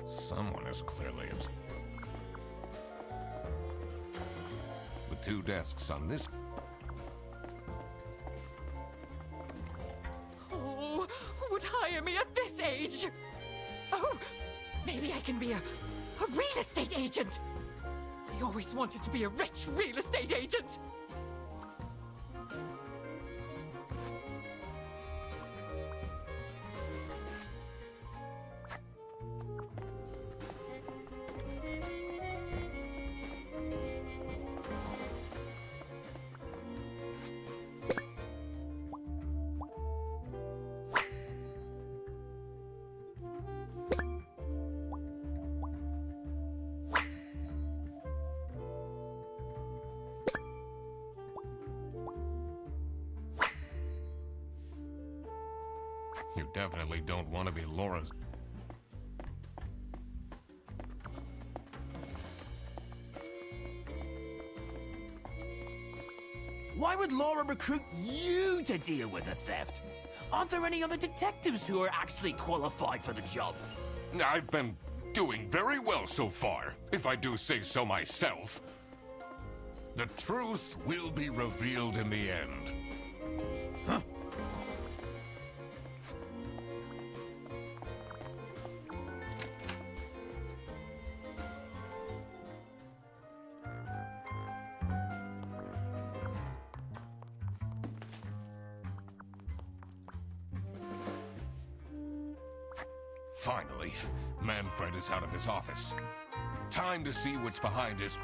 Someone is clearly upset. The two desks on this... Oh, who would hire me at this age? Oh, maybe I can be a real estate agent. I always wanted to be a rich real estate agent. You definitely don't want to be Laura's... Why would Laura recruit you to deal with a theft? Aren't there any other detectives who are actually qualified for the job? I've been doing very well so far, if I do say so myself. The truth will be revealed in the end. Huh? Finally, Manfred is out of his office. Time to see what's behind his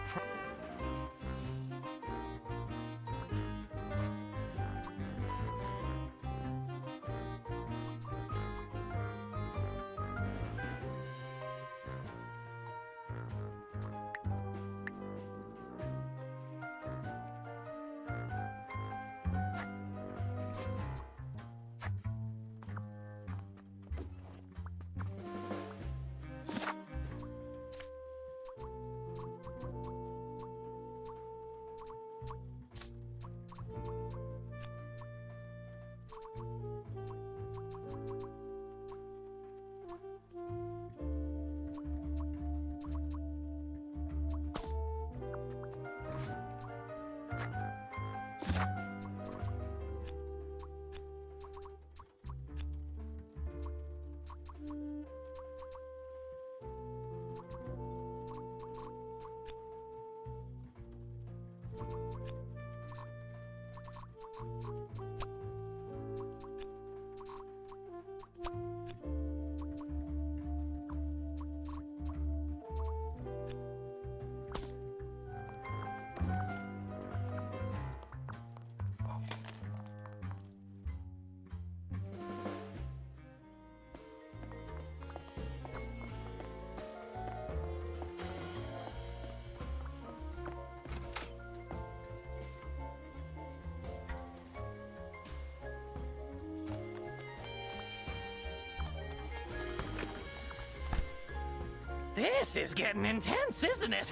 This is getting intense, isn't it?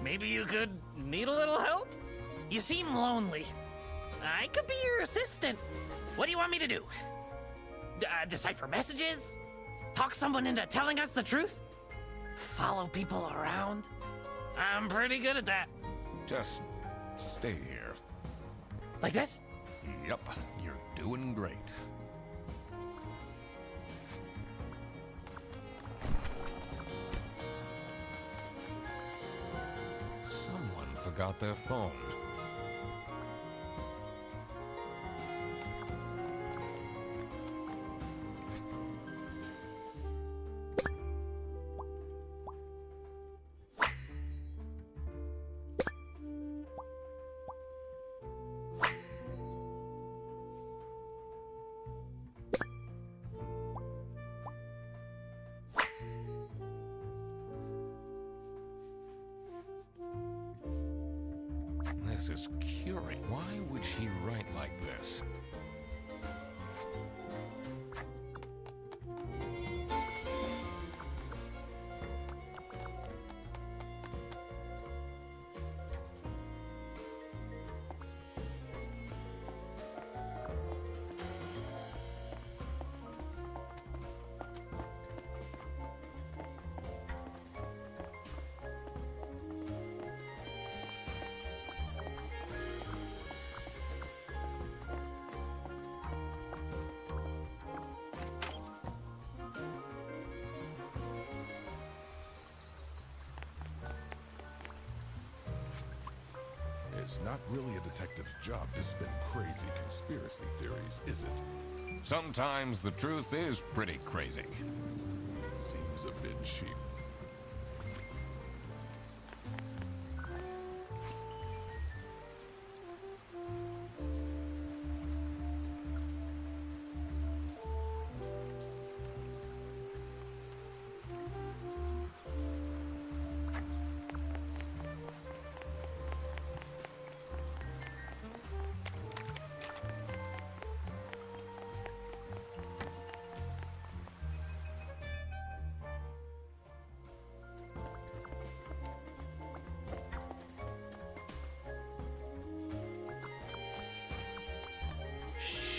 Maybe you could need a little help? You seem lonely. I could be your assistant. What do you want me to do? Decipher messages? Talk someone into telling us the truth? Follow people around? I'm pretty good at that. Just stay here. Like this? Yep, you're doing great. Someone forgot their phone. This is curious. Why would she write like this? It's not really a detective's job to spin crazy conspiracy theories, is it? Sometimes the truth is pretty crazy. Seems a bit cheap.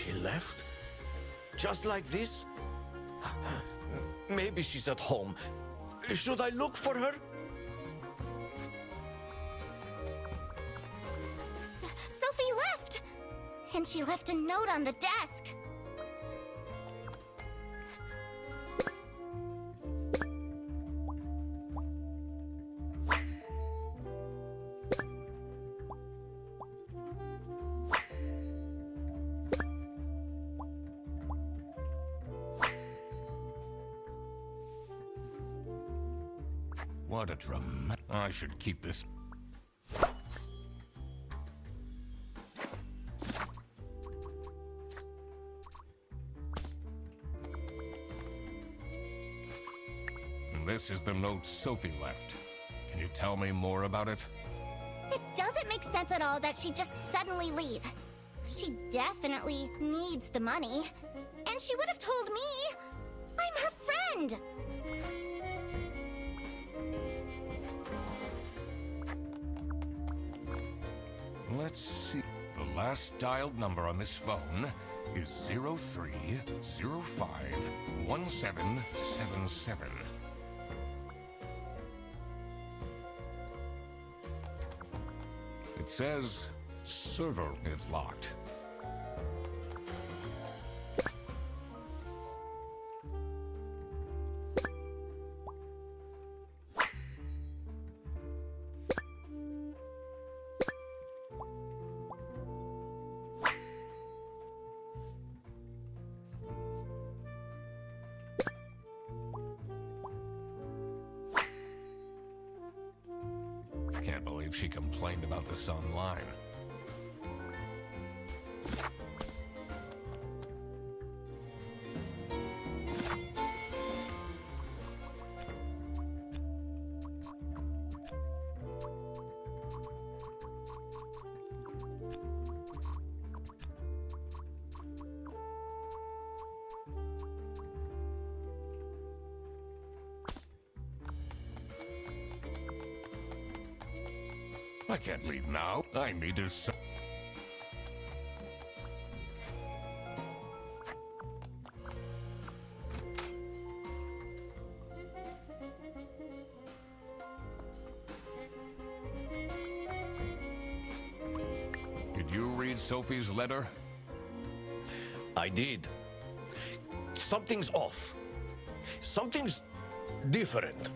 She left? Just like this? Maybe she's at home. Should I look for her? Sophie left! And she left a note on the desk. What a drum. I should keep this. This is the note Sophie left. Can you tell me more about it? It doesn't make sense at all that she'd just suddenly leave. She definitely needs the money. And she would have told me. I'm her friend. Let's see. The last dialed number on this phone is 03051777. It says server is locked. Can't believe she complained about this online. I can't leave now. I need to. Did you read Sophie's letter? I did. Something's off. Something's different.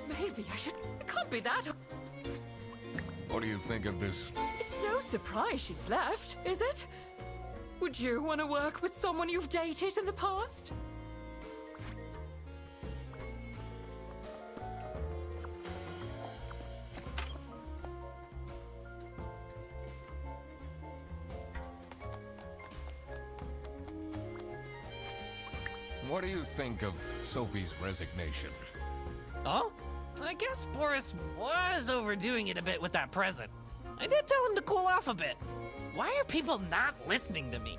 Maybe I should. It can't be that. What do you think of this? It's no surprise she's left, is it? Would you want to work with someone you've dated in the past? What do you think of Sophie's resignation? Oh? I guess Boris was overdoing it a bit with that present. I did tell him to cool off a bit. Why are people not listening to me?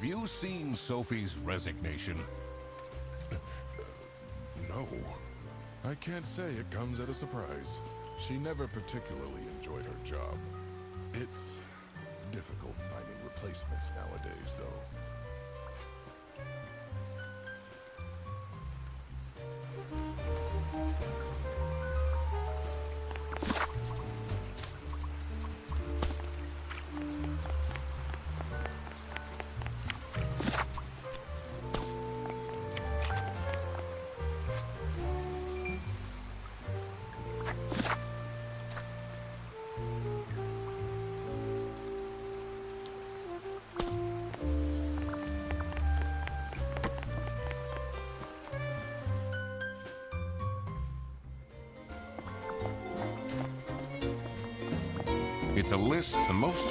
Have you seen Sophie's resignation? No. I can't say it comes at a surprise. She never particularly enjoyed her job. It's difficult finding replacements nowadays, though. It's a list the most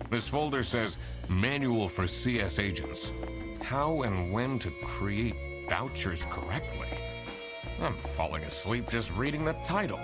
This folder says Manual for CS Agents. How and when to create vouchers correctly. I'm falling asleep just reading the title.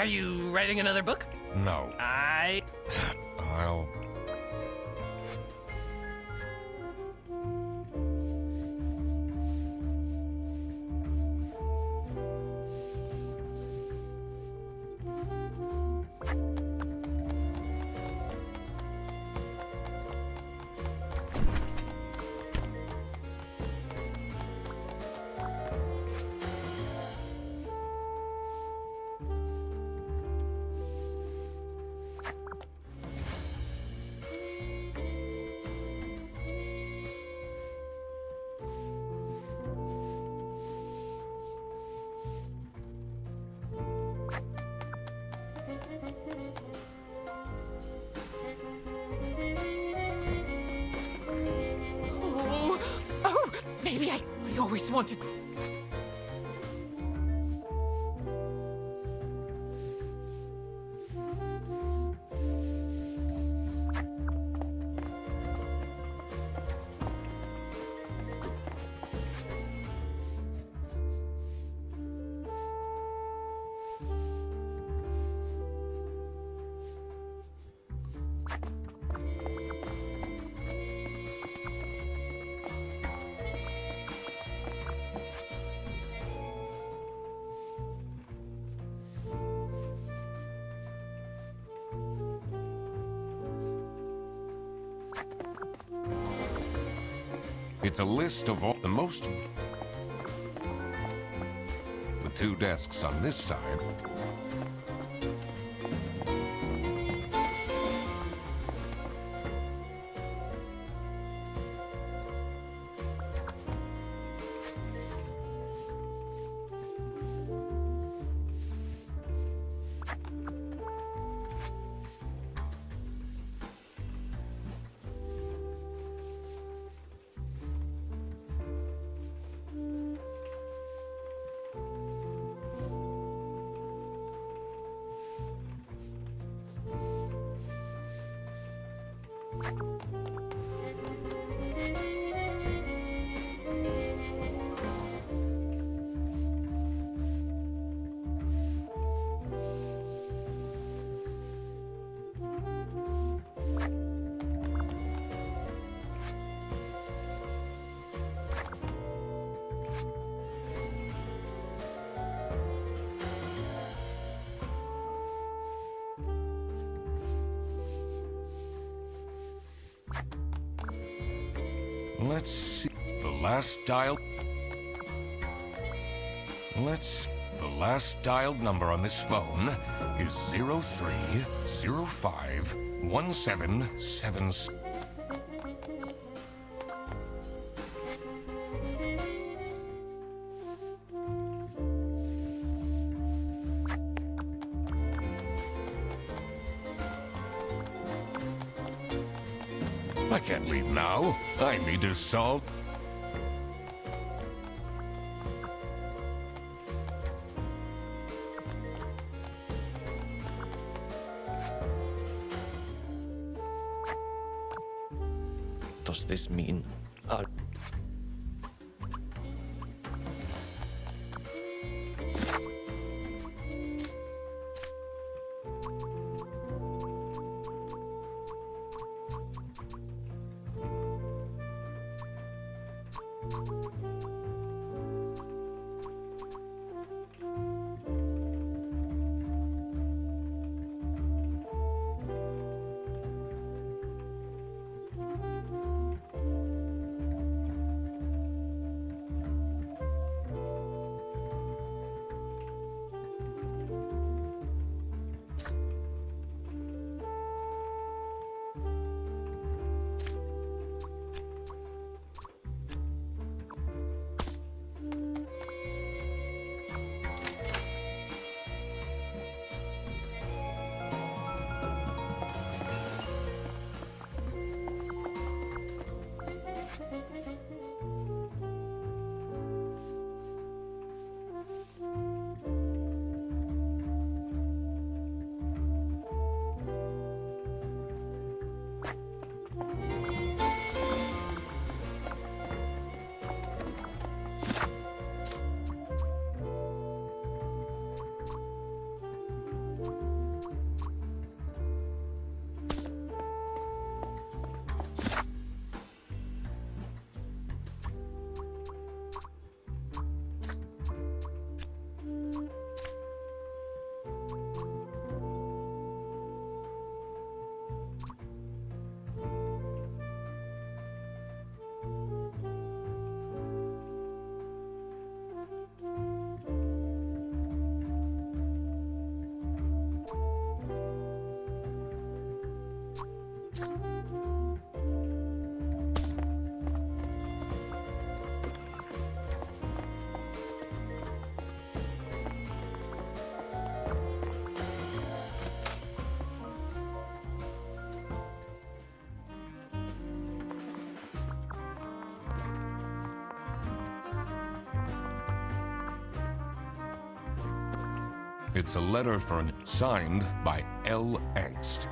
Are you writing another book? No. I'll... Oh, maybe I always wanted... It's a list of all the most... The 2 desks on this side. Let's see. The last dialed number on this phone is 03051776. I can't leave now. I need to solve. Does this mean I'll... It's a letter signed by L. Angst.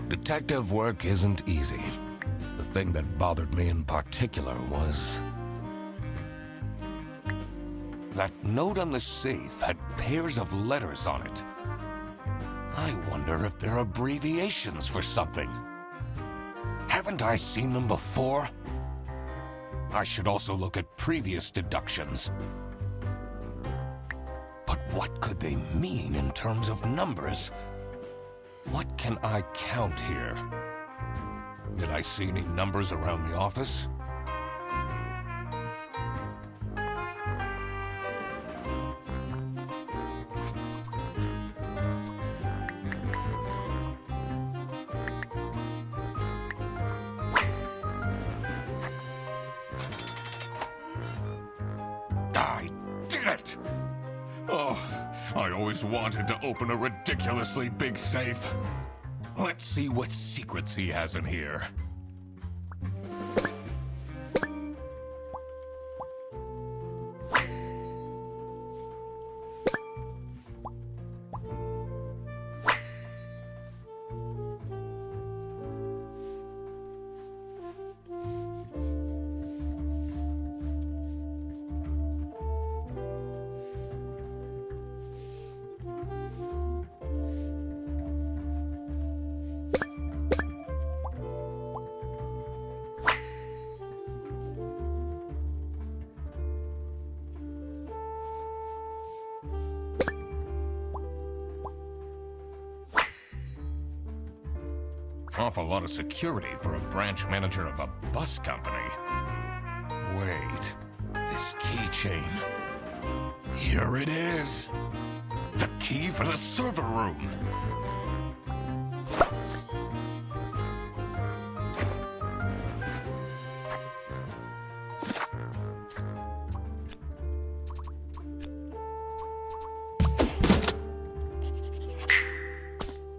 Detective work isn't easy. The thing that bothered me in particular was... that note on the safe had pairs of letters on it. I wonder if they're abbreviations for something. Haven't I seen them before? I should also look at previous deductions. But what could they mean in terms of numbers? What can I count here? Did I see any numbers around the office? I did it! Oh, I always wanted to open a ridiculously big safe. Let's see what secrets he has in here. Awful lot of security for a branch manager of a bus company. Wait, this keychain. Here it is. The key for the server room.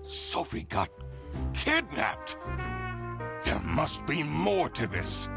Sophie got kidnapped! There must be more to this.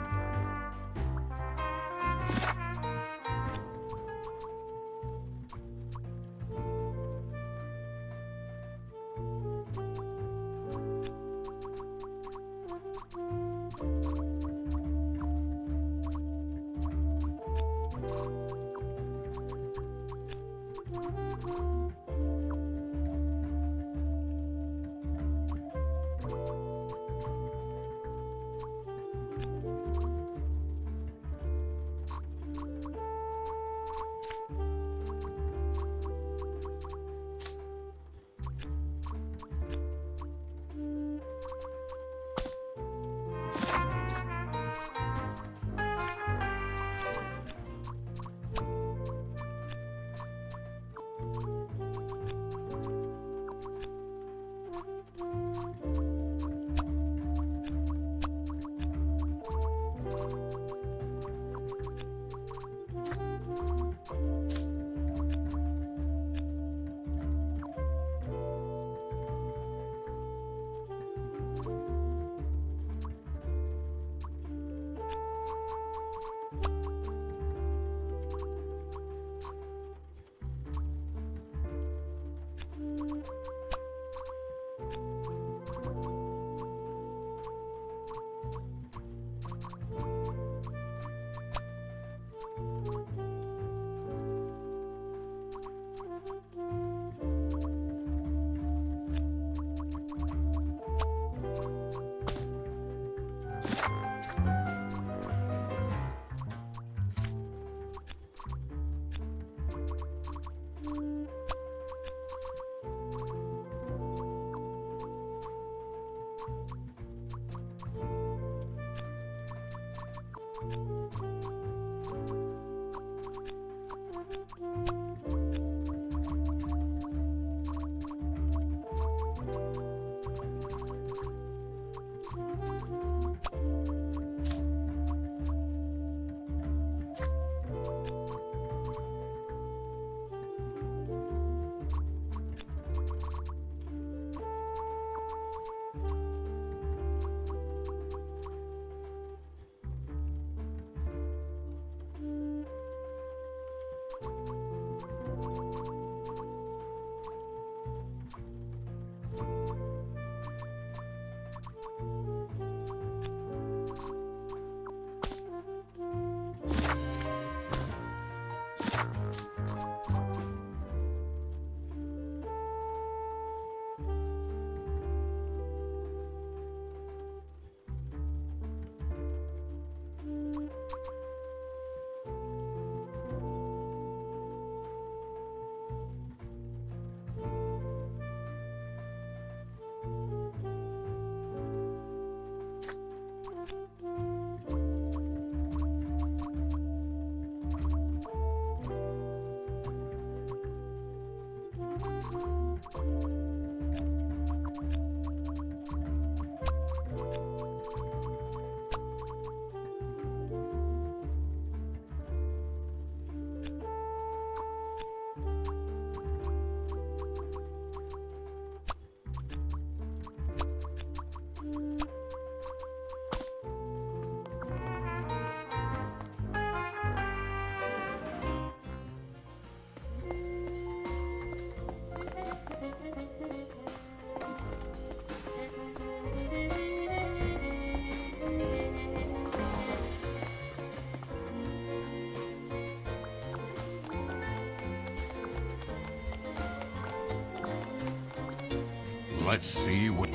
Let's see what...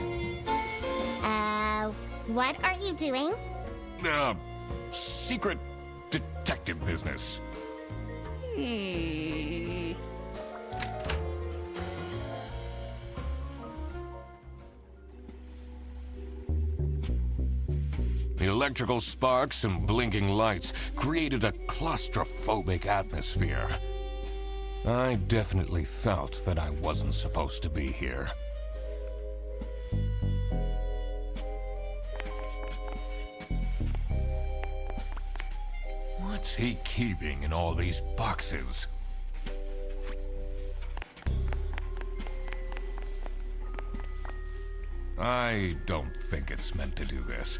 What are you doing? Secret detective business. The electrical sparks and blinking lights created a claustrophobic atmosphere. I definitely felt that I wasn't supposed to be here. What's he keeping in all these boxes? I don't think it's meant to do this.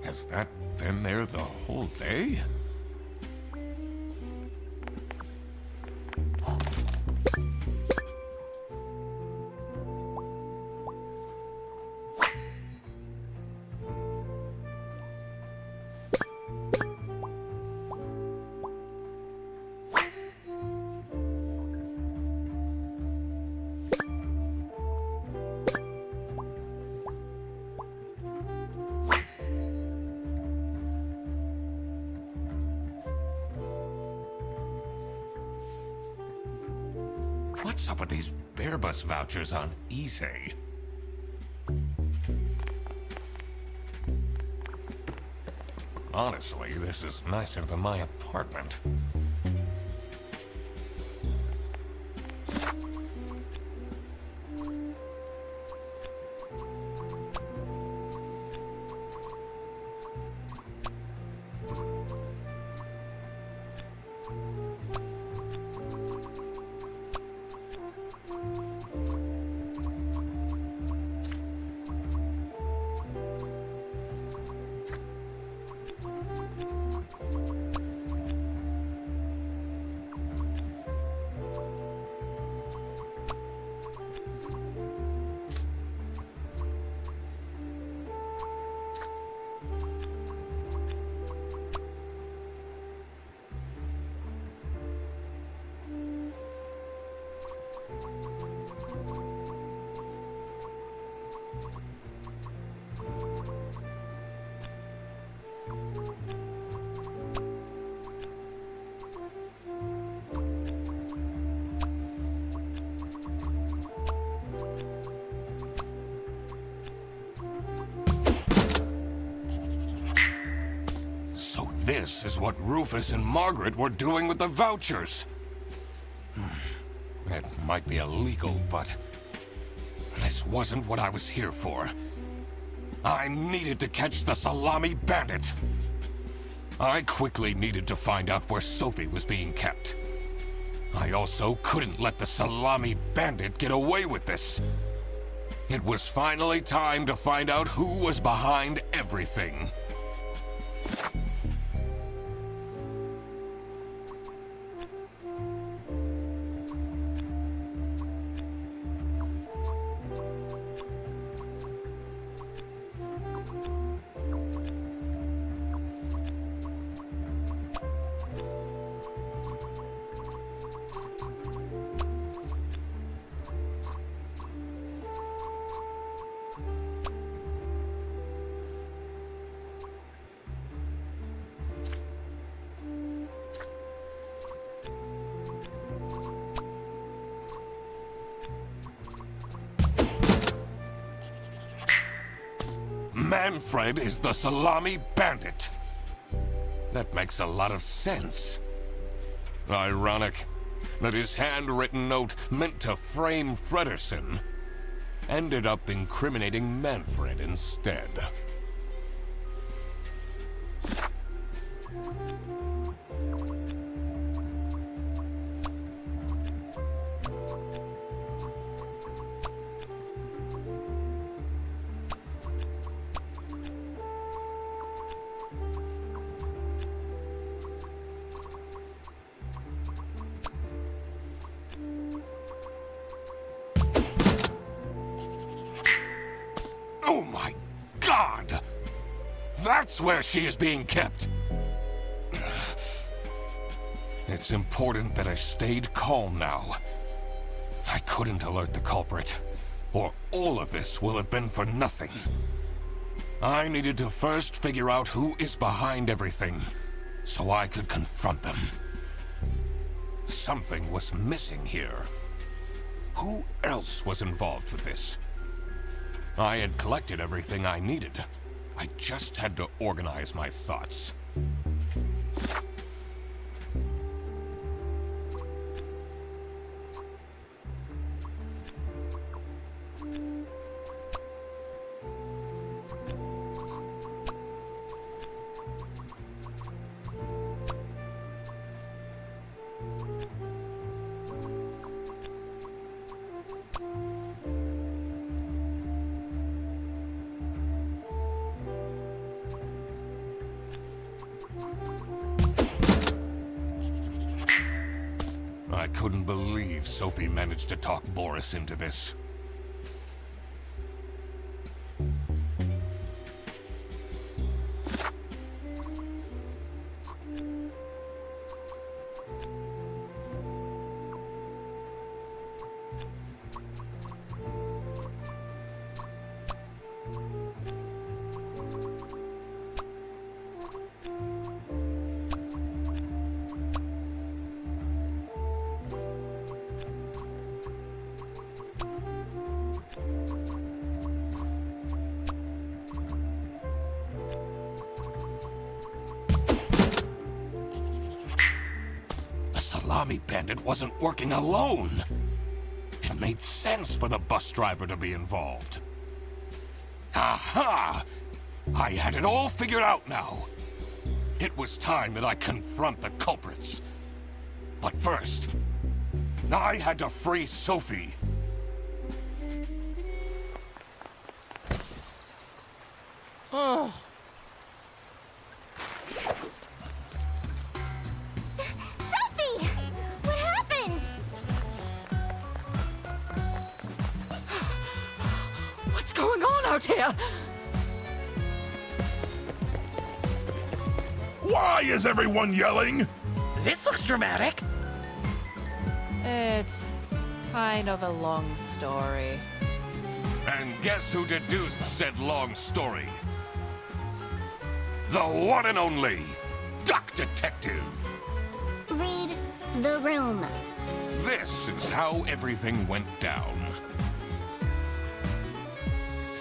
Has that been there the whole day? What's up with these Bearbus vouchers on eBay? Honestly, this is nicer than my apartment. So this is what Rufus and Margaret were doing with the vouchers. It might be illegal, but this wasn't what I was here for. I needed to catch the Salami Bandit. I quickly needed to find out where Sophie was being kept. I also couldn't let the Salami Bandit get away with this. It was finally time to find out who was behind everything. Manfred is the Salami Bandit. That makes a lot of sense. Ironic. that his handwritten note meant to frame Frederson ended up incriminating Manfred instead. Oh my God! That's where she is being kept! It's important that I stayed calm now. I couldn't alert the culprit, or all of this will have been for nothing. I needed to first figure out who is behind everything, so I could confront them. Something was missing here. Who else was involved with this? I had collected everything I needed. I just had to organize my thoughts. I couldn't believe Sophie managed to talk Boris into this. Salami Bandit wasn't working alone. It made sense for the bus driver to be involved. Aha! I had it all figured out now. It was time that I confront the culprits. But first, I had to free Sophie. Oh. Sophie! What happened? What's going on out here? Why is everyone yelling? This looks dramatic. It's kind of a long story. And guess who deduced said long story? The one and only Duck Detective. Read the room. This is how everything went down.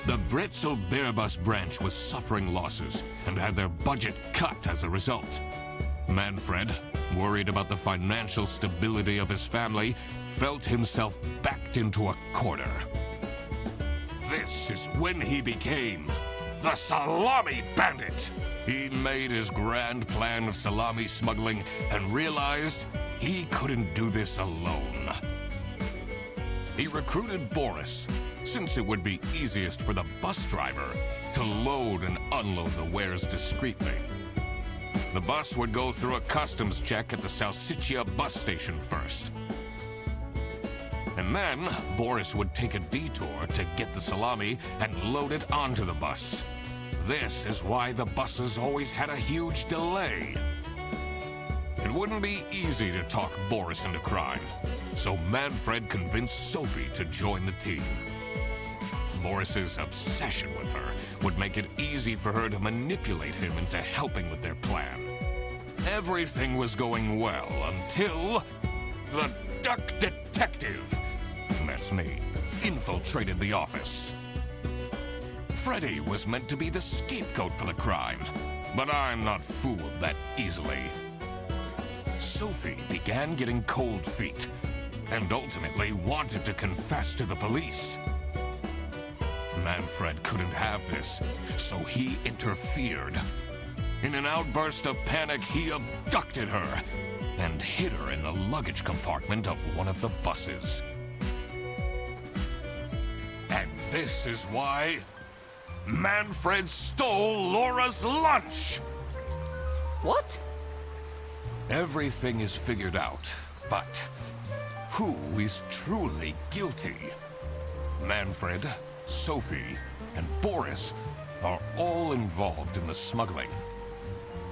The Bretzel Bearbus branch was suffering losses and had their budget cut as a result. Manfred, worried about the financial stability of his family, felt himself backed into a corner. This is when he became the Salami Bandit. He made his grand plan of salami smuggling and realized he couldn't do this alone. He recruited Boris, since it would be easiest for the bus driver to load and unload the wares discreetly. The bus would go through a customs check at the Salsiccia bus station first. And then, Boris would take a detour to get the salami and load it onto the bus. This is why the buses always had a huge delay. It wouldn't be easy to talk Boris into crime, so Manfred convinced Sophie to join the team. Boris's obsession with her would make it easy for her to manipulate him into helping with their plan. Everything was going well until the Duck Detective, that's me, infiltrated the office. Freddy was meant to be the scapegoat for the crime, but I'm not fooled that easily. Sophie began getting cold feet and ultimately wanted to confess to the police. Manfred couldn't have this, so he interfered. In an outburst of panic, he abducted her and hid her in the luggage compartment of one of the buses. And this is why Manfred stole Laura's lunch! What? Everything is figured out, but who is truly guilty? Manfred, Sophie, and Boris are all involved in the smuggling.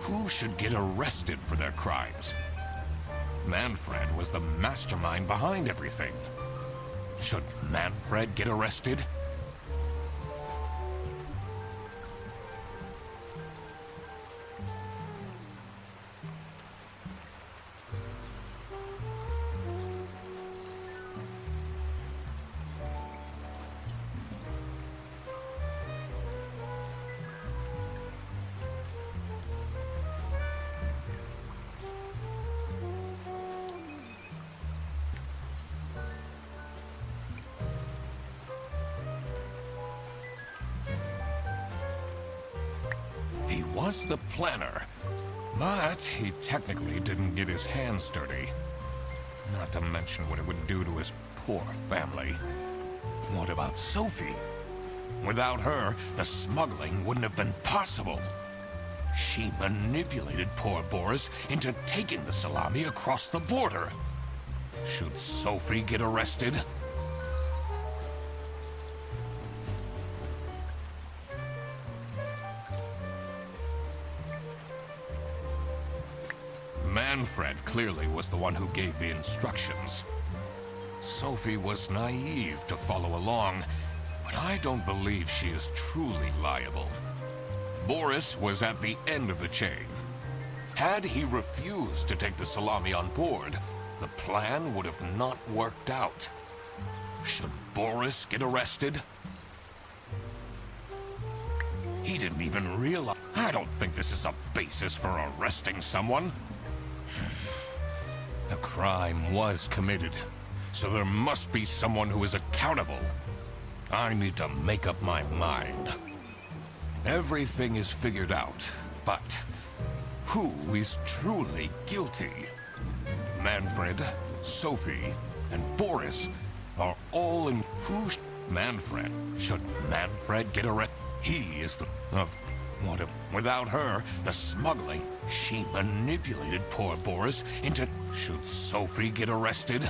Who should get arrested for their crimes? Manfred was the mastermind behind everything. Should Manfred get arrested? He was the planner, but he technically didn't get his hands dirty. Not to mention what it would do to his poor family. What about Sophie? Without her, the smuggling wouldn't have been possible. She manipulated poor Boris into taking the salami across the border. Should Sophie get arrested? Manfred clearly was the one who gave the instructions. Sophie was naive to follow along, but I don't believe she is truly liable. Boris was at the end of the chain. Had he refused to take the salami on board, the plan would have not worked out. Should Boris get arrested? He didn't even realize. I don't think this is a basis for arresting someone. The crime was committed, so there must be someone who is accountable. I need to make up my mind. Everything is figured out, but who is truly guilty? Manfred, Sophie, and Boris are all in. Manfred? Should Manfred get arrested? He is the what if, without her, the smuggling, she manipulated poor Boris into. Should Sophie get arrested?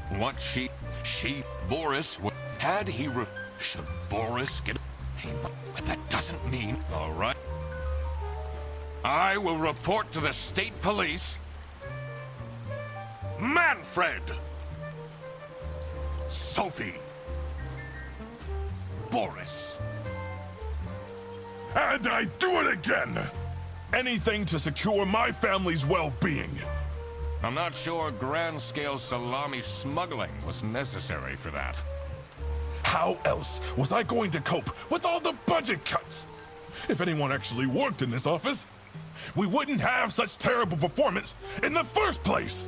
What Boris, had he should Boris get, but that doesn't mean, all right. I will report to the state police. Manfred! Sophie! Boris! And I do it again! Anything to secure my family's well-being. I'm not sure grand-scale salami smuggling was necessary for that. How else was I going to cope with all the budget cuts? If anyone actually worked in this office, we wouldn't have such terrible performance in the first place!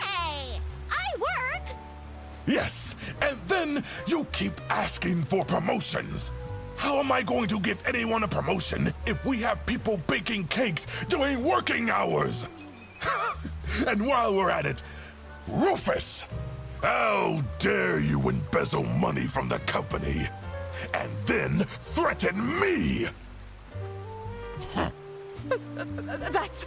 Hey! I work! Yes, and then you keep asking for promotions. How am I going to give anyone a promotion if we have people baking cakes during working hours? And while we're at it, Rufus! How dare you embezzle money from the company and then threaten me? That's...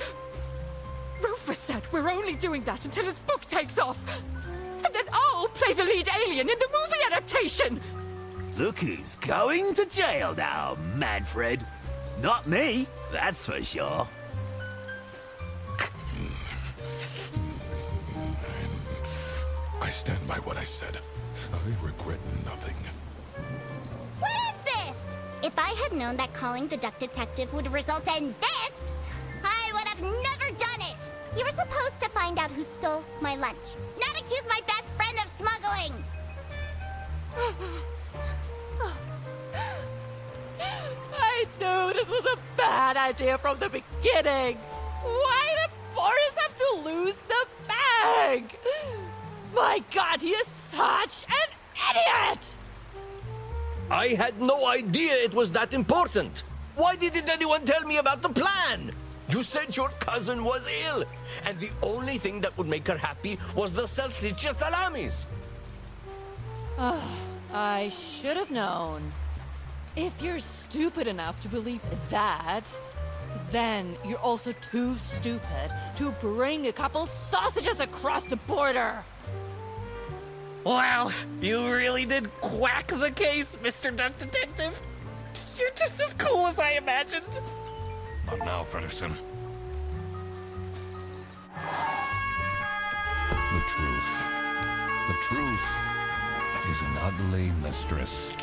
Rufus said we're only doing that until his book takes off. And then I'll play the lead alien in the movie adaptation. Look who's going to jail now, Manfred. Not me, that's for sure. I stand by what I said. I regret nothing. What is this? If I had known that calling the Duck Detective would result in this, I would have never done it. You were supposed to find out who stole my lunch, not accuse my best friend of smuggling. I knew this was a bad idea from the beginning. Why did Forrest have to lose the bag? My God, he is such an idiot! I had no idea it was that important. Why didn't anyone tell me about the plan? You said your cousin was ill, and the only thing that would make her happy was the salsiccia salamis. I should have known. If you're stupid enough to believe that, then you're also too stupid to bring a couple sausages across the border. Wow, you really did quack the case, Mr. Duck Detective. You're just as cool as I imagined. Not now, Fredderson. The truth. The truth is an ugly mistress.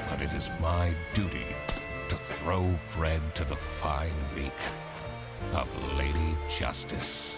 But it is my duty to throw bread to the fine beak of Lady Justice.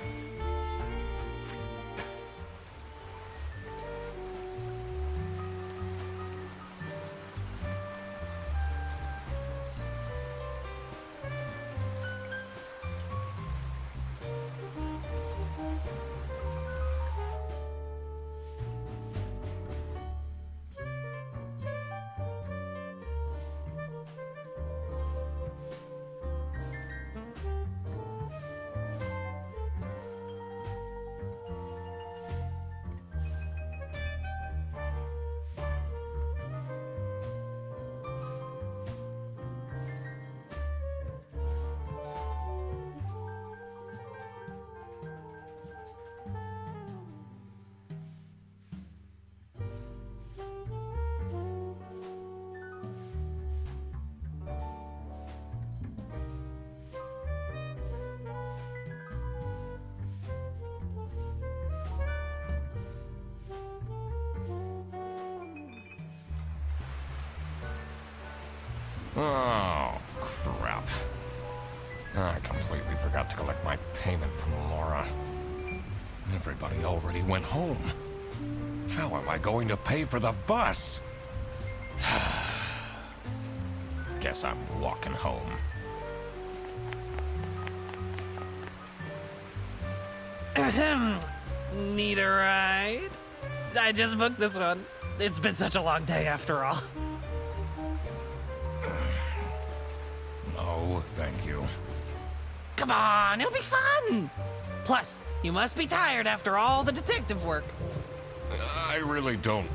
Oh, crap. I completely forgot to collect my payment from Laura. Everybody already went home. How am I going to pay for the bus? Guess I'm walking home. Ahem. Need a ride? I just booked this one. It's been such a long day after all. No, thank you. Come on, it'll be fun! Plus, you must be tired after all the detective work. I really don't.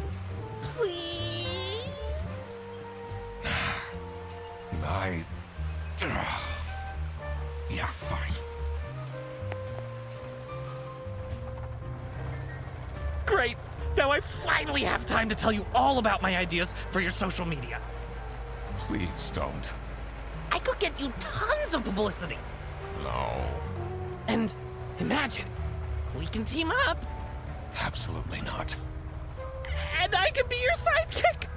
Please? Yeah, fine. Great! Now I finally have time to tell you all about my ideas for your social media. Please don't. I could get you tons of publicity. No. And imagine, we can team up, Absolutely not. and I could be your sidekick.